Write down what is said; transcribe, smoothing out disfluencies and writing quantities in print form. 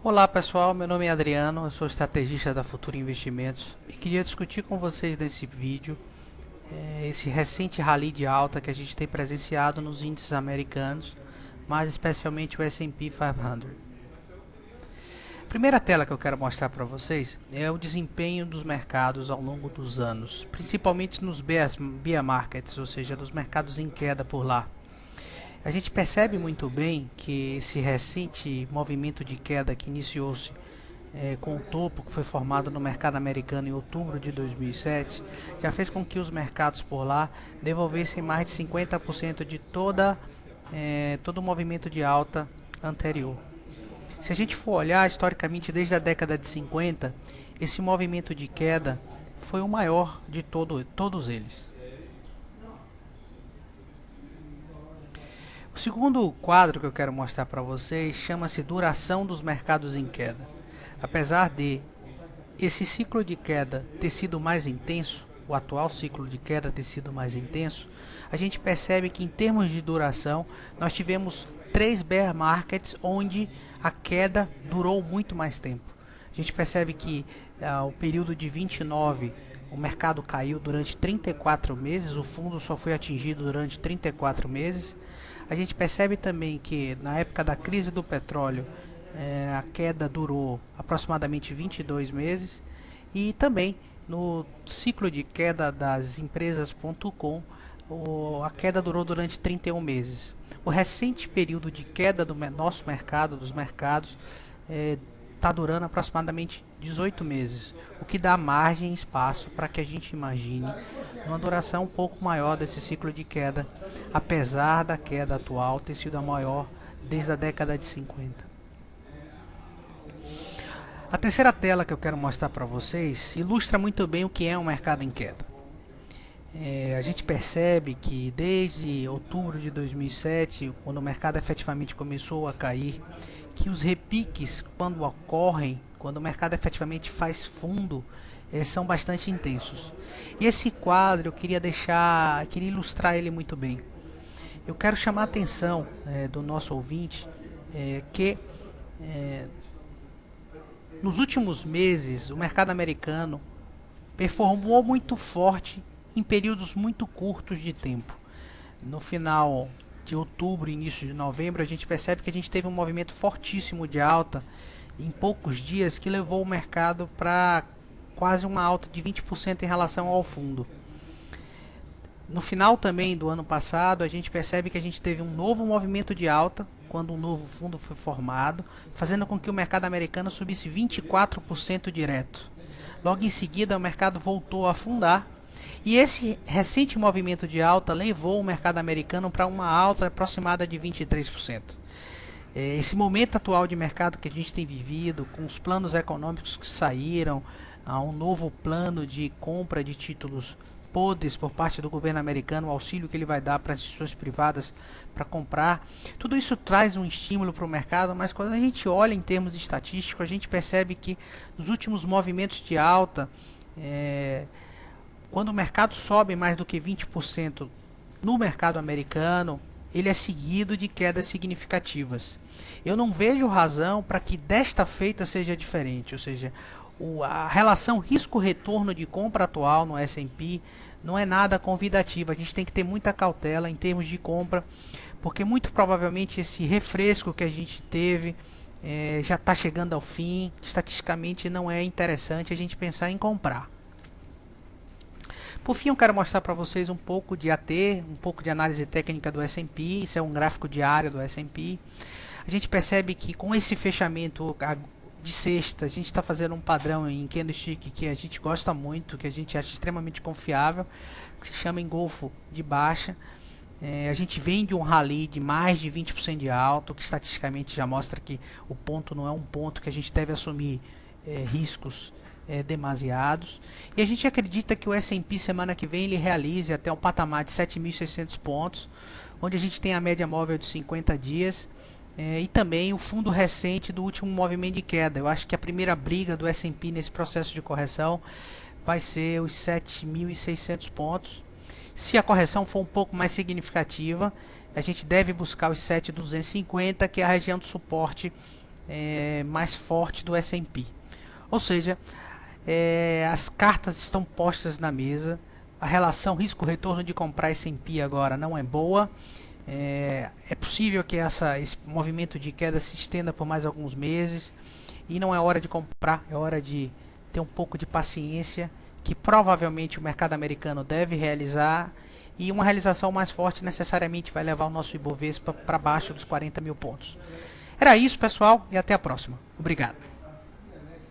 Olá pessoal, meu nome é Adriano, eu sou estrategista da Futura Investimentos e queria discutir com vocês nesse vídeo esse recente rally de alta que a gente tem presenciado nos índices americanos, mais especialmente o S&P 500. A primeira tela que eu quero mostrar para vocês é o desempenho dos mercados ao longo dos anos, principalmente nos bear markets, ou seja, dos mercados em queda por lá. A gente percebe muito bem que esse recente movimento de queda que iniciou-se com o topo que foi formado no mercado americano em outubro de 2007, já fez com que os mercados por lá devolvessem mais de 50% de todo o movimento de alta anterior. Se a gente for olhar historicamente desde a década de 50, esse movimento de queda foi o maior de todos eles. O segundo quadro que eu quero mostrar para vocês chama-se duração dos mercados em queda. Apesar de esse ciclo de queda ter sido mais intenso, o atual ciclo de queda ter sido mais intenso, a gente percebe que em termos de duração nós tivemos 3 bear markets onde a queda durou muito mais tempo. A gente percebe que o período de 29 o mercado caiu durante 34 meses, o fundo só foi atingido durante 34 meses. A gente percebe também que na época da crise do petróleo a queda durou aproximadamente 22 meses e também no ciclo de queda das empresas.com a queda durou durante 31 meses. O recente período de queda do nosso mercado, dos mercados, está durando aproximadamente 18 meses, o que dá margem e espaço para que a gente imagine uma duração um pouco maior desse ciclo de queda, apesar da queda atual ter sido a maior desde a década de 50. A terceira tela que eu quero mostrar para vocês ilustra muito bem o que é um mercado em queda. A gente percebe que desde outubro de 2007, quando o mercado efetivamente começou a cair, que os repiques, quando ocorrem, quando o mercado efetivamente faz fundo, são bastante intensos. E esse quadro eu queria ilustrar ele muito bem. Eu quero chamar a atenção do nosso ouvinte que nos últimos meses o mercado americano performou muito forte em períodos muito curtos de tempo. No final de outubro, início de novembro, a gente percebe que a gente teve um movimento fortíssimo de alta em poucos dias que levou o mercado para quase uma alta de 20% em relação ao fundo. No final também do ano passado, a gente percebe que a gente teve um novo movimento de alta quando um novo fundo foi formado, fazendo com que o mercado americano subisse 24% direto. Logo em seguida, o mercado voltou a afundar e esse recente movimento de alta levou o mercado americano para uma alta aproximada de 23%. Esse momento atual de mercado que a gente tem vivido, com os planos econômicos que saíram, um novo plano de compra de títulos podres por parte do governo americano, o auxílio que ele vai dar para as instituições privadas para comprar, tudo isso traz um estímulo para o mercado, mas quando a gente olha em termos estatísticos, a gente percebe que nos últimos movimentos de alta, quando o mercado sobe mais do que 20% no mercado americano, ele é seguido de quedas significativas. Eu não vejo razão para que desta feita seja diferente, ou seja, a relação risco-retorno de compra atual no S&P não é nada convidativa. A gente tem que ter muita cautela em termos de compra, porque muito provavelmente esse refresco que a gente teve já está chegando ao fim. Estatisticamente não é interessante a gente pensar em comprar. Por fim, eu quero mostrar para vocês um pouco de AT, um pouco de análise técnica do S&P. Isso é um gráfico diário do S&P. A gente percebe que com esse fechamento de sexta, a gente está fazendo um padrão em candlestick que a gente gosta muito, que a gente acha extremamente confiável, que se chama engolfo de baixa. A gente vem de um rally de mais de 20% de alta, que estatisticamente já mostra que o ponto não é um ponto que a gente deve assumir riscos demasiados. E a gente acredita que o S&P semana que vem ele realize até um patamar de 7.600 pontos, onde a gente tem a média móvel de 50 dias. E também o fundo recente do último movimento de queda. Eu acho que a primeira briga do S&P nesse processo de correção vai ser os 7.600 pontos. Se a correção for um pouco mais significativa, a gente deve buscar os 7.250, que é a região de suporte mais forte do S&P. Ou seja, as cartas estão postas na mesa. A relação risco-retorno de comprar S&P agora não é boa. É possível que esse movimento de queda se estenda por mais alguns meses. E não é hora de comprar, é hora de ter um pouco de paciência, que provavelmente o mercado americano deve realizar. E uma realização mais forte necessariamente vai levar o nosso Ibovespa para baixo dos 40 mil pontos. Era isso, pessoal, e até a próxima. Obrigado.